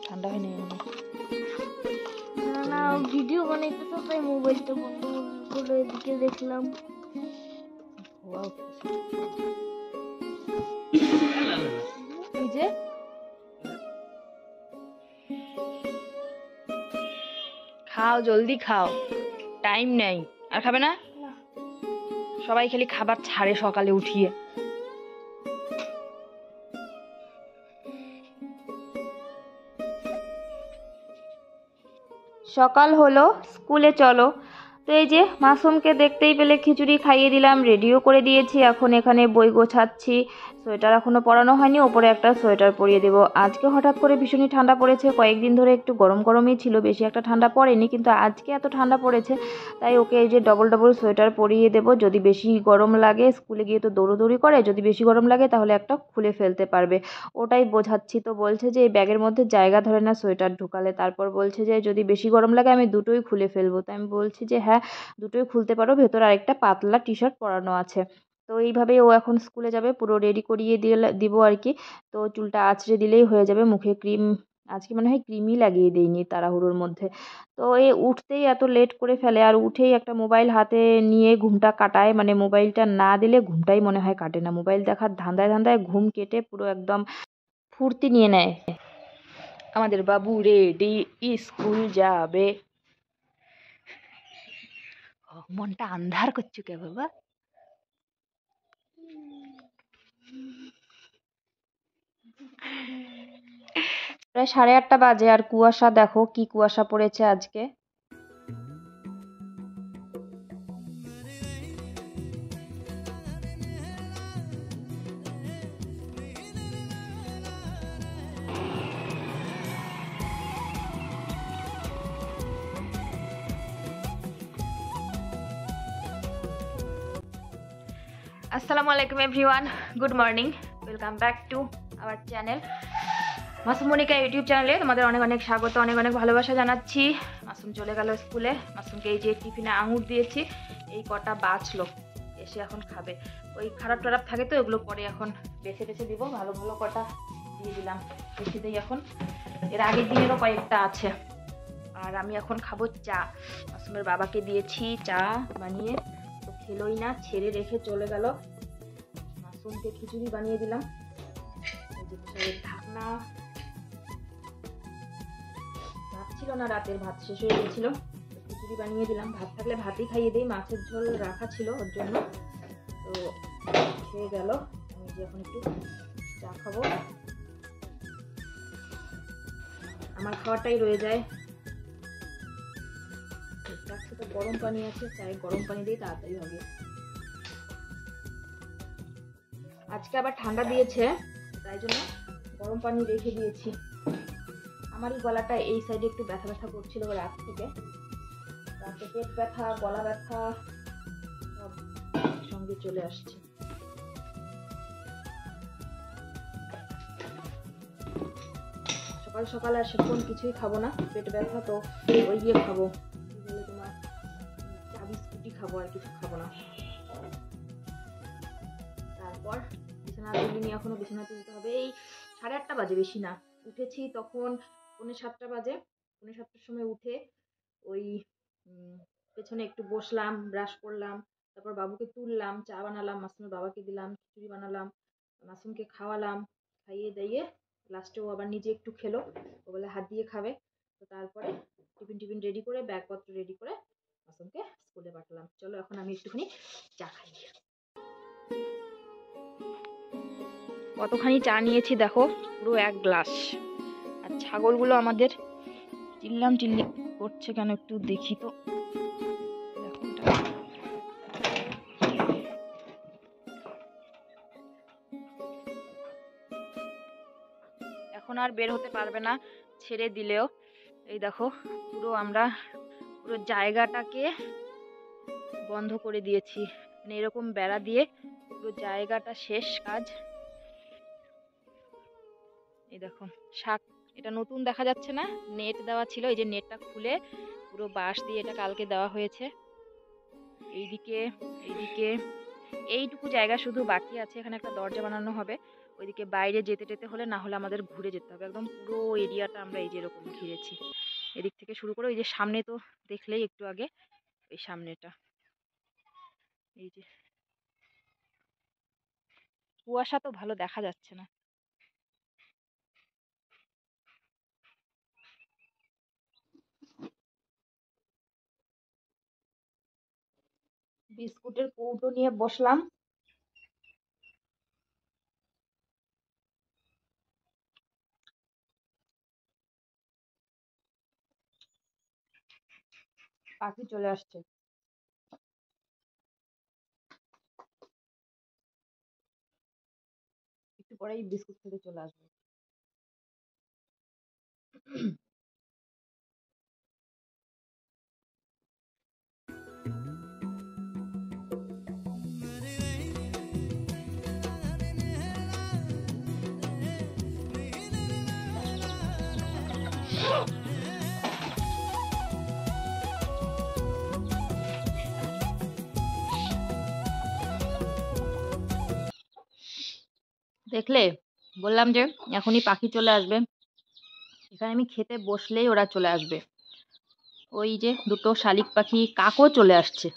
ঠান্ডা হয়নি না ভিডিও বানাইতেছে তাই মোবাইলটা বন্ধ করে এদিকে দেখলাম। এই যে খাও, জলদি খাও, টাইম নেই। আর খাবে না? সবাই খালি খাবার ছাড়ে সকালে উঠিয়ে। সকাল হলো, স্কুলে চলো। তো এই যে মাসুমকে দেখতেই পেলে খিচুড়ি খাইয়ে দিলাম, রেডিও করে দিয়েছি। এখন এখানে বই গোছাচ্ছি। সোয়েটার এখনো পরানো হয়নি, ওপরে একটা সোয়েটার পরিয়ে দেবো। আজকে হঠাৎ করে ভীষণই ঠান্ডা পড়েছে, কয়েকদিন ধরে একটু গরম গরমই ছিল, বেশি একটা ঠান্ডা পড়েনি, কিন্তু আজকে এত ঠান্ডা পড়েছে তাই ওকে এই যে ডবল ডবল সোয়েটার পরিয়ে দেবো। যদি বেশি গরম লাগে, স্কুলে গিয়ে তো দৌড়োদৌড়ি করে, যদি বেশি গরম লাগে তাহলে একটা খুলে ফেলতে পারবে, ওটাই বোঝাচ্ছি। তো বলছে যে এই ব্যাগের মধ্যে জায়গা ধরে না সোয়েটার ঢুকালে। তারপর বলছে যে যদি বেশি গরম লাগে আমি দুটোই খুলে ফেলবো। তাই আমি বলছি যে হ্যাঁ দুটোই খুলতে পারো, ভেতরে আরেকটা পাতলা টি শার্ট পরানো আছে। তো এইভাবেই ও এখন স্কুলে যাবে, পুরো রেডি করিয়ে দিব আর কি। তো চুলটা আঁচড়ে দিলেই হয়ে যাবে, মুখে ক্রিম আজকে মনে হয় ক্রিমই লাগিয়ে দিইনি তাড়াহুড়োর মধ্যে। তো এই উঠতেই এত লেট করে ফেলে, আর উঠেই একটা মোবাইল হাতে নিয়ে ঘুমটা কাটায়, মানে মোবাইলটা না দিলে ঘুমটাই মনে হয় কাটে না। মোবাইল দেখার ধান্দায় ধান্দায় ঘুম কেটে পুরো একদম ফুর্তি নিয়ে নেয়। আমাদের বাবু রেডি, স্কুল যাবে। মনটা আন্ধার করছো কে বাবা? প্রায় 8:30 বাজে, আর কুয়াশা দেখো কি কুয়াশা পড়েছে আজকে। আসসালামু আলাইকুম everyone, good morning, welcome back to our channel Masum Monika YouTube চ্যানেলে তোমাদের অনেক অনেক স্বাগত, অনেক অনেক ভালোবাসা জানাচ্ছি। মাসুম চলে গেল স্কুলে। মাসুমকে এই যে টিফিনে আঙুর দিয়েছি, এই কটা বাঁচলো, এসে এখন খাবে। ওই খারাপ টারাপ থাকে তো ওগুলো পরে এখন বেছে বেছে দিব, ভালো ভালো কটা দিয়ে দিলাম, বেছে দিই এখন। এর আগের দিনেরও কয়েকটা আছে। আর আমি এখন খাবো চা। মাসুমের বাবাকে দিয়েছি চা বানিয়ে, তো খেলোই না, ছেড়ে রেখে চলে গেল। মাসুমকে খিচুড়ি বানিয়ে দিলাম, ঢাকনা ভাত ছিল না, রাতের ভাত শেষ হয়ে গেছিল, খিচুড়ি বানিয়ে দিলাম। ভাত থাকলে ভাতই খাইয়ে দিই, মাছের ঝোল রাখা ছিল ওর জন্য, তো খেয়ে গেল। আমি যে এখন একটু চা খাবো, আমার খাওয়াটাই রয়ে যায়। তো গরম পানি আছে, তাই গরম পানি দিয়ে তাড়াতাড়ি হবে। আজকে আবার ঠান্ডা দিয়েছে, তাই জন্য গরম পানি রেখে দিয়েছি। আমারই গলাটা এই সাইডে একটু ব্যথা ব্যথা করছিল রাত থেকে, রাতে পেট ব্যথা, গলা ব্যথা সব সঙ্গে চলে আসছে। সকাল সকাল আর সেরকম কিছুই খাবো না, পেট ব্যথা তো ওই দিয়ে খাবো, তোমার চা বিস্কুটই খাবো, আর কিছু খাবো না। তারপর বিছানা তুলিনি, এখনো বিছানা তুলতে হবে। এই 8:30 বাজে, বেশি না। উঠেছি তখন 6:45 বাজে। 6:45 সময় উঠে ওই পেছনে একটু বসলাম, ব্রাশ করলাম, তারপর বাবুকে তুললাম, চা বানালাম, মাসুমের বাবাকে দিলাম, খিচুড়ি বানালাম, মাসুমকে খাওয়ালাম, খাইয়ে দিয়ে লাস্টেও আবার নিজে একটু খেলো, ও বলে হাত দিয়ে খাবে। তো তারপরে টিফিন রেডি করে, ব্যাগপত্র রেডি করে মাসুমকে স্কুলে পাঠালাম। চলো এখন আমি একটুখানি চা খাই। কতখানি চা নিয়েছি দেখো, পুরো 1 গ্লাস। আর ছাগলগুলো আমাদের চিল্লি করছে কেন একটু দেখি তো। এখন আর বের হতে পারবে না ছেড়ে দিলেও। এই দেখো পুরো জায়গাটাকে বন্ধ করে দিয়েছি, মানে এরকম বেড়া দিয়ে পুরো জায়গাটা শেষ কাজ। এই দেখো শাক, এটা নতুন দেখা যাচ্ছে না, নেট দেওয়া ছিল, এই যে নেটটা খুলে পুরো বাঁশ দিয়ে এটা কালকে দেওয়া হয়েছে। এইদিকে এইটুকু জায়গা শুধু বাকি আছে, এখানে একটা দরজা বানানো হবে, ওইদিকে বাইরে যেতে যেতে হলে না হলে আমাদের ঘুরে যেতে হবে, একদম পুরো এরিয়াটা আমরা এই যে এরকম ঘিরেছি, এদিক থেকে শুরু করে ওই যে সামনে তো দেখলেই একটু আগে, এই সামনেটা এই যে কুয়াশা তো ভালো দেখা যাচ্ছে না। বিস্কুটের কৌটো নিয়ে বসলাম। পাখি চলে আসছে, একটু পরেই বিস্কুট খেতে চলে আসবে। দেখলে, বললাম যে এখনই পাখি চলে আসবে, এখানে আমি খেতে বসলেই ওরা চলে আসবে। ওই যে দুটো শালিক পাখি, কাকও চলে আসছে,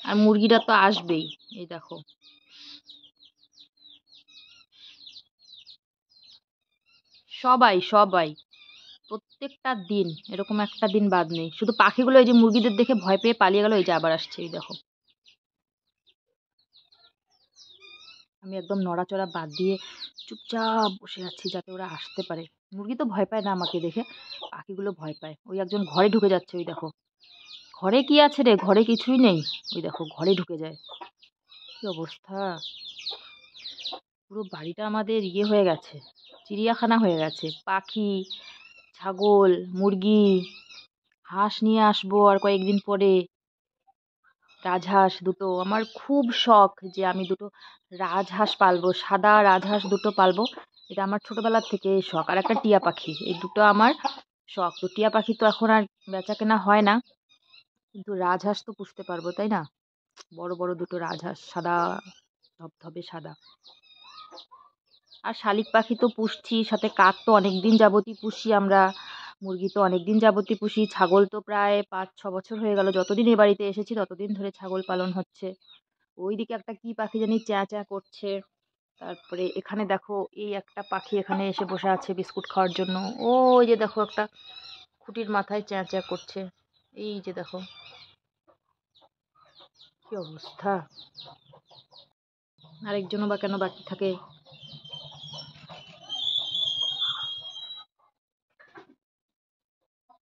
আর মুরগিরা তো আসবেই। এই দেখো, সবাই সবাই প্রত্যেকটা দিন এরকম একটা দিন বাদ নেই, শুধু পাখিগুলো এই যে মুরগিদের দেখে ভয় পেয়ে পালিয়ে গেল, এই যে আবার আসছে, এই দেখো। আমি একদম নড়াচড়া বাদ দিয়ে চুপচাপ বসে আছি যাতে ওরা আসতে পারে। মুরগি তো ভয় পায় না আমাকে দেখে, পাখিগুলো ভয় পায়। ওই একজন ঘরে ঢুকে যাচ্ছে, ওই দেখো। ঘরে কি আছে রে, ঘরে কিছুই নেই। ওই দেখো ঘরে ঢুকে যায়, কি অবস্থা। পুরো বাড়িটা আমাদের ইয়ে হয়ে গেছে, চিড়িয়াখানা হয়ে গেছে। পাখি, ছাগল, মুরগি, হাঁস নিয়ে আসবো আর কয়েকদিন পরে। রাজহাঁস দুটো, আমার খুব শখ যে আমি দুটো রাজহাঁস পালবো, সাদা রাজহাঁস দুটো পালবো। এটা আমার ছোটবেলার থেকে শখ। আর একটা টিয়া পাখি, এই দুটো আমার শখ। তো টিয়া পাখি তো এখন আর বেচা কেনা হয় না, কিন্তু রাজহাঁস তো পুষতে পারবো, তাই না? বড় বড় দুটো রাজহাঁস, সাদা, ধবধবে সাদা। আর শালিক পাখি তো পুষছি, সাথে কাক তো অনেকদিন যাবতই পুষি আমরা, মুরগি তো অনেকদিন যাবতই পুষি, ছাগল তো প্রায় 5-6 বছর হয়ে গেল, যতদিন এ বাড়িতে এসেছি ততদিন ধরে ছাগল পালন হচ্ছে। ওইদিকে একটা কি পাখি জানি চ্যাঁ চ্যাঁ করছে। তারপরে এখানে দেখো, এই একটা পাখি এখানে এসে বসে আছে বিস্কুট খাওয়ার জন্য। ওই যে দেখো একটা খুঁটির মাথায় চ্যাঁ চ্যাঁ করছে, এই যে দেখো কি অবস্থা। আরেকজনও বা কেন বাকি থাকে।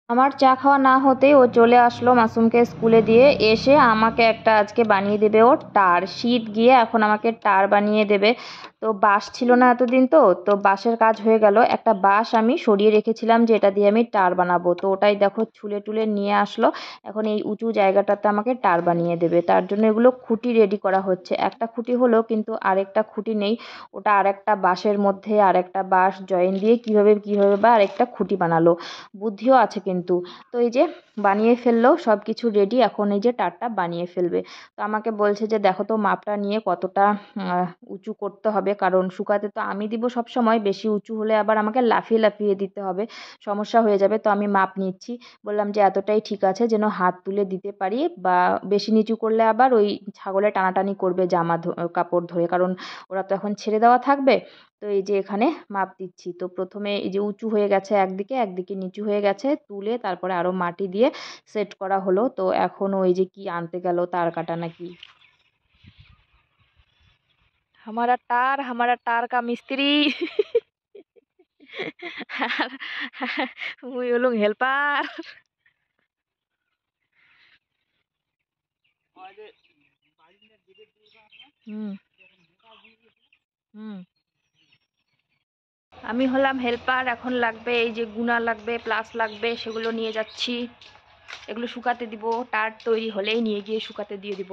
আমার চা খাওয়া না হতেই ও চলে আসলো মাসুমকে স্কুলে দিয়ে, এসে আমাকে একটা আজকে বানিয়ে দেবে ও টার। শীত গিয়ে এখন আমাকে টার বানিয়ে দেবে। তো বাঁশ ছিল না এতদিন, তো বাঁশের কাজ হয়ে গেল। একটা বাঁশ আমি সরিয়ে রেখেছিলাম যে এটা দিয়ে আমি টার বানাবো, তো ওটাই দেখো ছুলে টুলে নিয়ে আসলো। এখন এই উঁচু জায়গাটাতে আমাকে টার বানিয়ে দেবে, তার জন্য এগুলো খুঁটি রেডি করা হচ্ছে। একটা খুঁটি হলো, কিন্তু আরেকটা খুঁটি নেই। ওটা আরেকটা বাঁশের মধ্যে আরেকটা বাঁশ জয়েন দিয়ে কিভাবে বা আরেকটা খুঁটি বানালো। বুদ্ধিও আছে কিন্তু। তো এই যে বানিয়ে ফেললো, সব কিছু রেডি, এখন এই যে টারটা বানিয়ে ফেলবে। তো আমাকে বলছে যে দেখো তো মাপটা নিয়ে কতটা উঁচু করতে হবে, কারণ শুকাতে তো আমি দিব সব সময়, বেশি উঁচু হলে আবার আমাকে লাফিয়ে লাফিয়ে দিতে হবে, সমস্যা হয়ে যাবে। তো আমি মাপ নিচ্ছি, বললাম যে এতটাই ঠিক আছে যেন হাত তুলে দিতে পারি, বা বেশি নিচু করলে আবার ওই ছাগলে টানাটানি করবে জামা কাপড় ধরে, কারণ ওরা তো এখন ছেড়ে দেওয়া থাকবে। তো এই যে এখানে মাপ দিচ্ছি। তো প্রথমে এই যে উঁচু হয়ে গেছে একদিকে, একদিকে নিচু হয়ে গেছে, তুলে তারপরে আরো মাটি দিয়ে সেট করা হলো। তো এখন ওই যে কি আনতে গেল, তার কাটা নাকি। হামারা টার কা মিস্ত্রি। মুই হলুম হেল্পার। হুম হুম। আমি হলাম হেল্পার, এখন লাগবে এই যে গুনা লাগবে, প্লাস লাগবে, সেগুলো নিয়ে যাচ্ছি। এগুলো শুকাতে দিব, টার তৈরি হলেই নিয়ে গিয়ে শুকাতে দিয়ে দিব।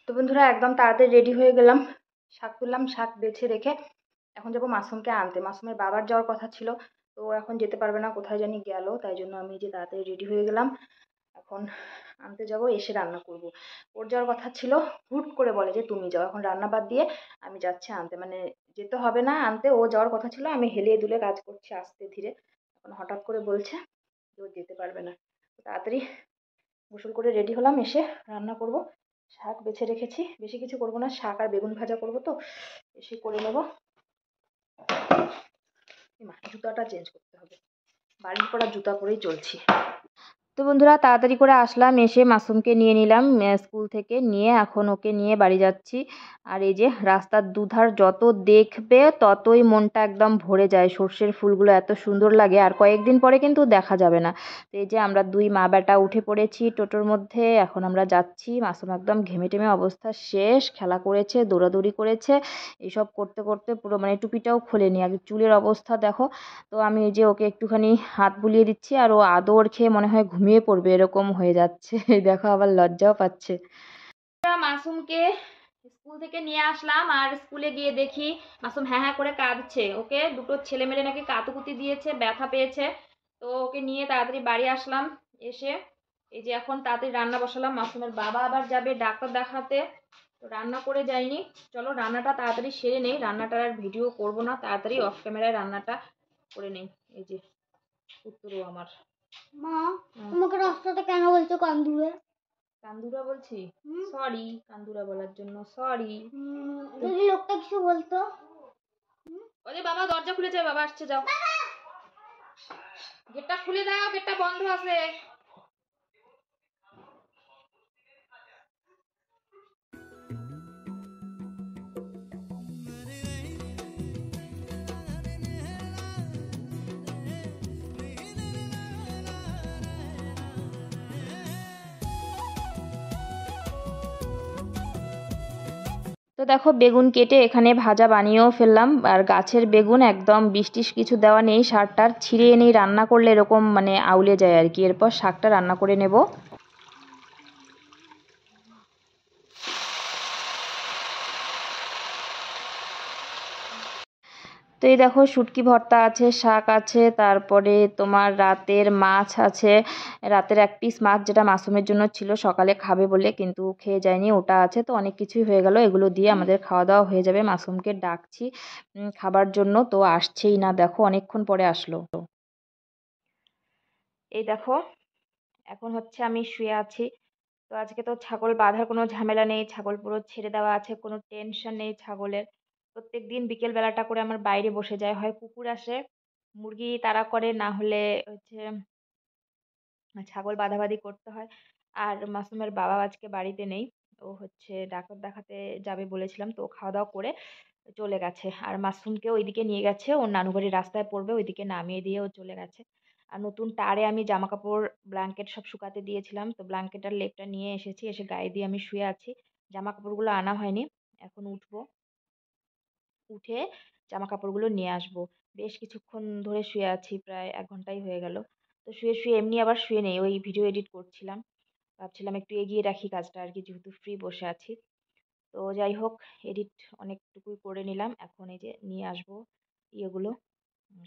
তো বন্ধুরা একদম তাড়াতাড়ি রেডি হয়ে গেলাম, শাক তুললাম, শাক বেছে রেখে এখন যাবো মাসুমকে আনতে। মাসুমের বাবার যাওয়ার কথা ছিল, তো এখন যেতে পারবে না, কোথায় জানি গেল, তাই জন্য আমি যে তাড়াতাড়ি রেডি হয়ে গেলাম। এখন আনতে যাব, এসে রান্না করব। ওর যাওয়ার কথা ছিল, হুট করে বলে যে তুমি যাও, এখন রান্না বাদ দিয়ে আমি যাচ্ছি আনতে, মানে যেতে হবে না আনতে, ও যাওয়ার কথা ছিল, আমি হেলিয়ে দুলে কাজ করছি আস্তে ধীরে। এখন হঠাৎ করে বলছে যে ও যেতে পারবে না। তো তাড়াতাড়ি গোসল করে রেডি হলাম, এসে রান্না করব। শাক বেছে রেখেছি, বেশি কিছু করব না, শাক আর বেগুন ভাজা করব, তো এসে করে নেব। জুতাটা চেঞ্জ করতে হবে, বাড়ির পরা জুতা পরেই চলছি। তো বন্ধুরা তাড়াতাড়ি করে আসলাম, এসে মাসুমকে নিয়ে নিলাম স্কুল থেকে, নিয়ে এখন ওকে নিয়ে বাড়ি যাচ্ছি। আর এই যে রাস্তার দুধার যত দেখবে ততই মনটা একদম ভরে যায়, সর্ষের ফুলগুলো এত সুন্দর লাগে, আর কয়েকদিন পরে কিন্তু দেখা যাবে না। তো এই যে আমরা দুই মা বেটা উঠে পড়েছি টোটোর মধ্যে, এখন আমরা যাচ্ছি। মাসুম একদম ঘেমে টেমে অবস্থা শেষ, খেলা করেছে, দৌড়াদৌড়ি করেছে, এইসব করতে করতে পুরো মানে টুপিটাও খোলেনি, আগে চুলের অবস্থা দেখো। তো আমি এই যে ওকে একটুখানি হাত বুলিয়ে দিচ্ছি, আর ও আদর খেয়ে মনে হয় ঘুমিয়ে পড়বে এরকম হয়ে যাচ্ছে। দেখো আবার লজ্জাও পাচ্ছে। মাসুমকে স্কুল থেকে নিয়ে আসলাম, আর স্কুলে গিয়ে দেখি মাসুম হ্যাঁ হ্যাঁ করে কাঁদছে। ওকে দুটো ছেলে মেলে নাকি কাতুকুতি দিয়েছে, ব্যথা পেয়েছে। তো ওকে নিয়ে তাড়াতাড়ি বাড়ি আসলাম। এসে এই যে এখন তাড়াতাড়ি রান্না বসালাম, মাসুমের বাবা আবার যাবে ডাক্তার দেখাতে, তো রান্না করে যায়নি। চলো রান্নাটা তাড়াতাড়ি সেরে নেই, রান্নাটার আর ভিডিও করব না, তাড়াতাড়ি অফ ক্যামেরায় রান্নাটা করে নেই। এই যে উত্তরও আমার মা তোমাকে রাস্তাতে কেন বলছো কান্দুরে? কান্দুরা বলছি? সরি কান্দুরা বলার জন্য, সরি। যদি লোকটা কিছু বলতো? ওরে বাবা দরজা খুলে যায়, বাবা আসছে, যাও গেটটা খুলে দাও, গেটটা বন্ধ আছে। তো দেখো বেগুন কেটে এখানে ভাজা বানিয়েও ফেললাম, আর গাছের বেগুন একদম বৃষ্টিস কিছু দেওয়া নেই, সারটার ছিঁড়ে এনেই রান্না করলে এরকম মানে আউলে যায় আর কি। এরপর শাকটা রান্না করে নেব। তো এই দেখো শুটকি ভর্তা আছে, শাক আছে, তারপরে তোমার রাতের মাছ আছে, রাতের এক পিস মাছ যেটা মাসুমের জন্য ছিল সকালে খাবে বলে কিন্তু খেয়ে যায়নি, ওটা আছে। তো অনেক কিছুই হয়ে গেল, এগুলো দিয়ে আমাদের খাওয়া দাওয়া হয়ে যাবে। মাসুমকে ডাকছি খাবার জন্য, তো আসছেই না, দেখো অনেকক্ষণ পরে আসলো। এই দেখো এখন হচ্ছে আমি শুয়ে আছি। তো আজকে তো ছাগল বাঁধার কোনো ঝামেলা নেই, ছাগল পুরো ছেড়ে দেওয়া আছে, কোনো টেনশন নেই ছাগলের। প্রত্যেক দিন বিকেল বেলাটা করে আমার বাইরে বসে যায়, হয় কুকুর আসে মুরগি তাড়া করে, না হলে হচ্ছে ছাগল বাঁধাবাঁধি করতে হয়। আর মাসুমের বাবা আজকে বাড়িতে নেই, ও হচ্ছে ডাক্তার দেখাতে যাবে বলেছিলাম, তো ও খাওয়া দাওয়া করে চলে গেছে। আর মাসুমকে ওইদিকে নিয়ে গেছে, ওর নানু বাড়ির রাস্তায় পড়বে, ওইদিকে নামিয়ে দিয়ে ও চলে গেছে। আর নতুন তারে আমি জামা কাপড় ব্ল্যাঙ্কেট সব শুকাতে দিয়েছিলাম, তো ব্ল্যাঙ্কেট আর লেপটা নিয়ে এসেছি, এসে গায়ে দিয়ে আমি শুয়ে আছি। জামা কাপড়গুলো আনা হয়নি, এখন উঠবো, উঠে জামা কাপড়গুলো নিয়ে আসবো। বেশ কিছুক্ষণ ধরে শুয়ে আছি, প্রায় 1 ঘন্টাই হয়ে গেল। তো শুয়ে শুয়ে এমনি আবার শুয়ে নেই, ওই ভিডিও এডিট করছিলাম, ভাবছিলাম একটু এগিয়ে রাখি কাজটা আর কি, যেহেতু ফ্রি বসে আছি। তো যাই হোক এডিট অনেকটুকুই করে নিলাম, এখন এই যে নিয়ে আসবো ইয়েগুলো,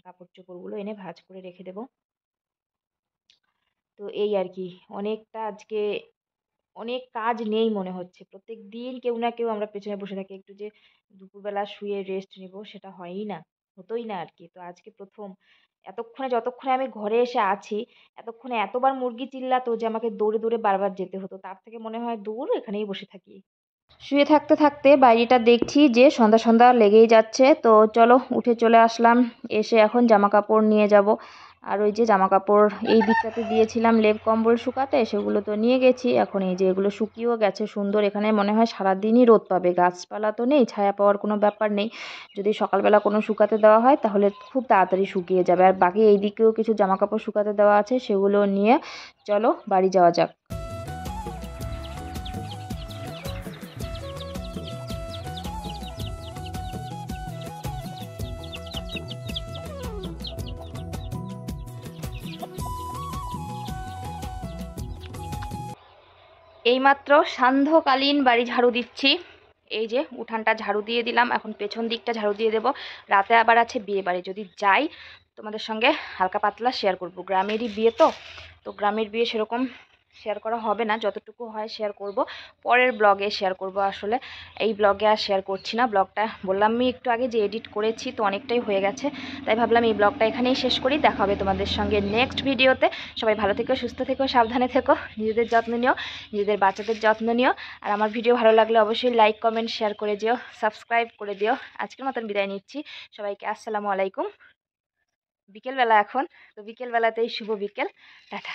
কাপড় চোপড়গুলো এনে ভাঁজ করে রেখে দেবো। তো এই আর কি, অনেকটা আজকে অনেক কাজ নেই মনে হচ্ছে, প্রত্যেক দিন কেউ না কেউ আমরা পেছনে বসে থাকি, একটু যে দুপুরবেলা শুয়ে রেস্ট নিব সেটা হয়ই না, হতোই না আর কি। তো আজকে প্রথম, এতক্ষণে যতক্ষণে আমি ঘরে এসে আছি এতক্ষণে এতবার মুরগি চিল্লাতো যে আমাকে দৌড়ে দৌড়ে বারবার যেতে হতো, তার থেকে মনে হয় দূর এখানেই বসে থাকি। শুয়ে থাকতে থাকতে বাইরেটা দেখছি যে সন্ধ্যা সন্ধ্যা লেগেই যাচ্ছে, তো চলো উঠে চলে আসলাম। এসে এখন জামা কাপড় নিয়ে যাব। আর ওই যে জামা কাপড় এই দিকটাতে দিয়েছিলাম লেপ কম্বল শুকাতে, সেগুলো তো নিয়ে গেছি। এখন এই যে এগুলো শুকিয়েও গেছে সুন্দর, এখানে মনে হয় সারাদিনই রোদ পাবে, গাছপালা তো নেই, ছায়া পাওয়ার কোনো ব্যাপার নেই। যদি সকালবেলা কোনো শুকাতে দেওয়া হয় তাহলে খুব তাড়াতাড়ি শুকিয়ে যাবে। আর বাকি এই দিকেও কিছু জামা কাপড় শুকাতে দেওয়া আছে, সেগুলো নিয়ে চলো বাড়ি যাওয়া যাক। এইমাত্র সান্ধ্যকালীন বাড়ি ঝাড়ু দিচ্ছি, এই যে উঠানটা ঝাড়ু দিয়ে দিলাম, এখন পেছন দিকটা ঝাড়ু দিয়ে দেব। রাতে আবার আছে বিয়ে বাড়ি, যদি যাই তোমাদের সঙ্গে হালকা পাতলা শেয়ার করব। গ্রামেরই বিয়ে তো গ্রামের বিয়ে সেরকম শেয়ার করা হবে না, যতটুকু হয় শেয়ার করব পরের ব্লগে শেয়ার করব। আসলে এই ব্লগে আর শেয়ার করছি না, ব্লগটা বললাম আমি একটু আগে যে এডিট করেছি তো অনেকটাই হয়ে গেছে, তাই ভাবলাম এই ব্লগটা এখানেই শেষ করি। দেখা হবে তোমাদের সঙ্গে নেক্সট ভিডিওতে। সবাই ভালো থেকো, সুস্থ থেকো, সাবধানে থেকো, নিজেদের যত্ন নিও, নিজেদের বাচ্চাদের যত্ন নিও। আর আমার ভিডিও ভালো লাগলে অবশ্যই লাইক কমেন্ট শেয়ার করে দিও, সাবস্ক্রাইব করে দিও। আজকের মতন বিদায় নিচ্ছি সবাইকে, আসসালামু আলাইকুম। বিকেলবেলা এখন, তো বিকেলবেলাতেই শুভ বিকেল, টাটা।